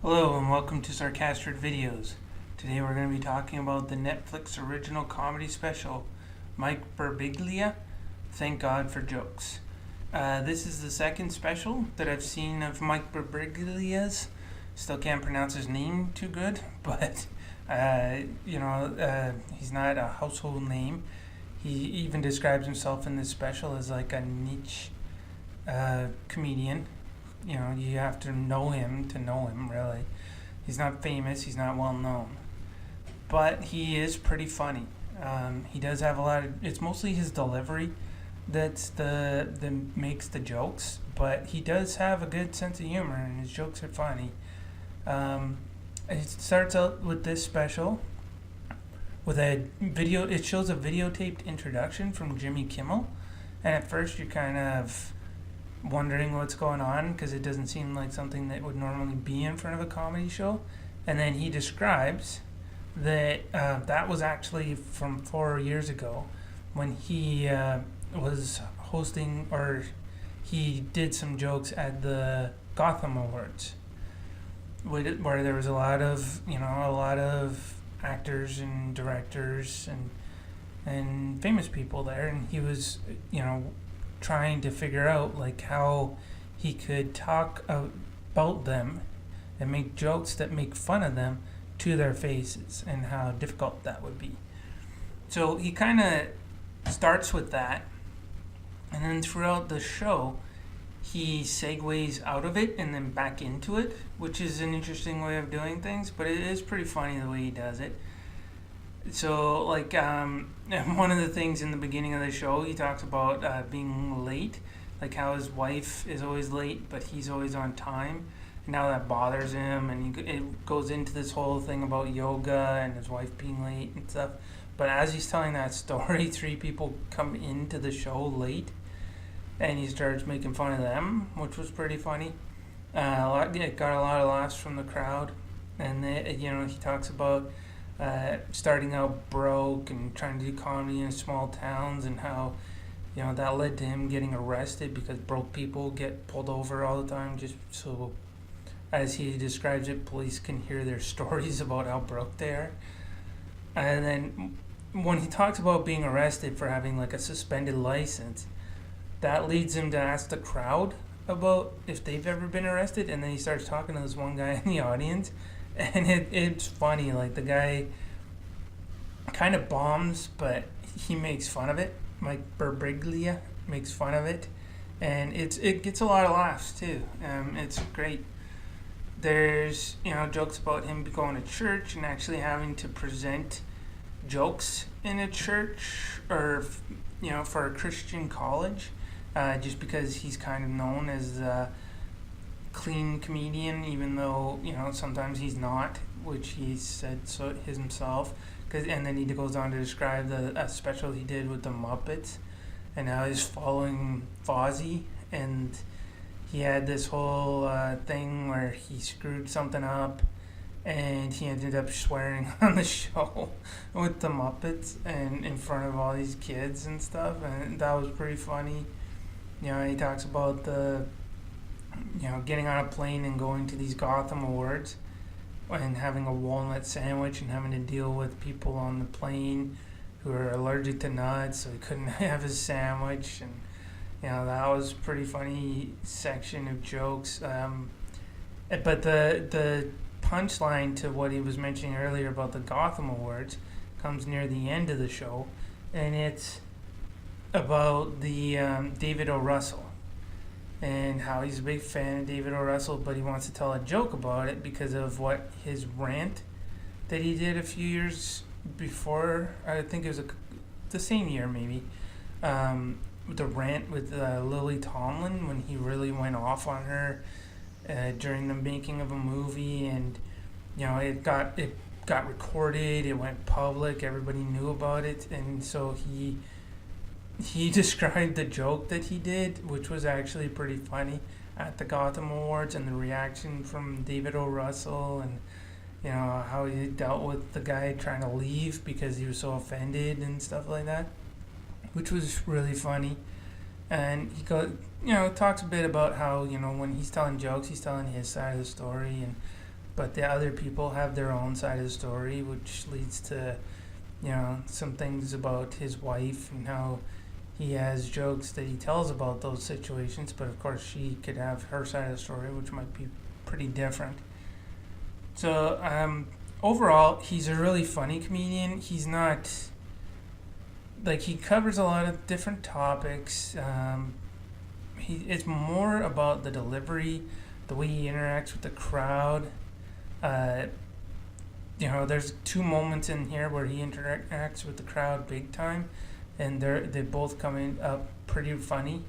Hello and welcome to Sarcastic Videos. Today we're going to be talking about the Netflix original comedy special, Mike Birbiglia, Thank God for Jokes. This is the second special that I've seen of Mike Birbiglia's. Still can't pronounce his name too good, but he's not a household name. He even describes himself in this special as like a niche comedian. You have to know him, really. He's not famous, he's not well known. But he is pretty funny. He does have it's mostly his delivery that makes the jokes, but he does have a good sense of humor and his jokes are funny. It starts out with this special with it shows a videotaped introduction from Jimmy Kimmel, and at first you're kind of wondering what's going on because it doesn't seem like something that would normally be in front of a comedy show. And then he describes that that was actually from 4 years ago when he was hosting, or he did some jokes at the Gotham Awards, where there was a lot of actors and directors and famous people there, and he was trying to figure out like how he could talk about them and make jokes that make fun of them to their faces, and how difficult that would be. So he kind of starts with that, and then throughout the show he segues out of it and then back into it, which is an interesting way of doing things, but it is pretty funny the way he does it. So, one of the things in the beginning of the show, he talks about being late, like how his wife is always late, but he's always on time, and how that bothers him, and it goes into this whole thing about yoga and his wife being late and stuff. But as he's telling that story, 3 people come into the show late, and he starts making fun of them, which was pretty funny. It got a lot of laughs from the crowd, and he talks about starting out broke and trying to do comedy in small towns, and how that led to him getting arrested because broke people get pulled over all the time, just so, as he describes it, police can hear their stories about how broke they are. And then when he talks about being arrested for having like a suspended license, that leads him to ask the crowd about if they've ever been arrested, and then he starts talking to this one guy in the audience. And it's funny, like the guy kind of bombs, but he makes fun of it. Mike Birbiglia makes fun of it, and it gets a lot of laughs too. It's great. There's jokes about him going to church and actually having to present jokes in a church, or for a Christian college, just because he's kind of known as clean comedian, even though sometimes he's not, which he said so himself. And then he goes on to describe a special he did with the Muppets, and how he's following Fozzie, and he had this whole thing where he screwed something up, and he ended up swearing on the show with the Muppets and in front of all these kids and stuff, and that was pretty funny. He talks about getting on a plane and going to these Gotham Awards and having a walnut sandwich and having to deal with people on the plane who are allergic to nuts, so he couldn't have his sandwich. And that was a pretty funny section of jokes. But the punchline to what he was mentioning earlier about the Gotham Awards comes near the end of the show, and it's about the David O. Russell, and how he's a big fan of David O. Russell, but he wants to tell a joke about it because of what his rant that he did a few years before. I think it was the same year, maybe. The rant with Lily Tomlin, when he really went off on her during the making of a movie, and it got recorded, it went public, everybody knew about it, and so he described the joke that he did, which was actually pretty funny, at the Gotham Awards, and the reaction from David O. Russell, and how he dealt with the guy trying to leave because he was so offended and stuff like that, which was really funny. And he talks a bit about how when he's telling jokes, he's telling his side of the story, and but the other people have their own side of the story, which leads to, some things about his wife and how he has jokes that he tells about those situations, but of course she could have her side of the story, which might be pretty different. So overall, he's a really funny comedian. He's not he covers a lot of different topics. It's more about the delivery, the way he interacts with the crowd. There's two moments in here where he interacts with the crowd big time, and they both come up pretty funny.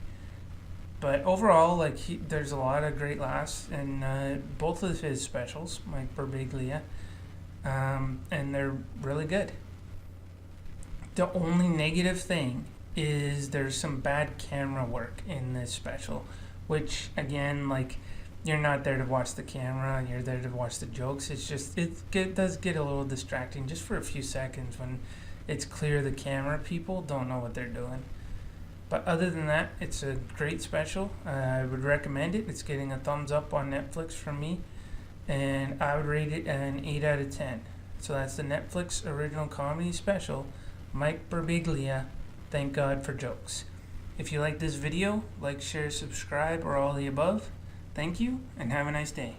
But overall, there's a lot of great laughs in both of his specials, Mike Birbiglia, and they're really good. The only negative thing is there's some bad camera work in this special, which again, you're not there to watch the camera, you're there to watch the jokes. It's just it does get a little distracting just for a few seconds when it's clear the camera people don't know what they're doing. But other than that, it's a great special. I would recommend it. It's getting a thumbs up on Netflix from me, and I would rate it an 8 out of 10. So that's the Netflix original comedy special, Mike Birbiglia, Thank God for Jokes. If you like this video, like, share, subscribe, or all the above. Thank you, and have a nice day.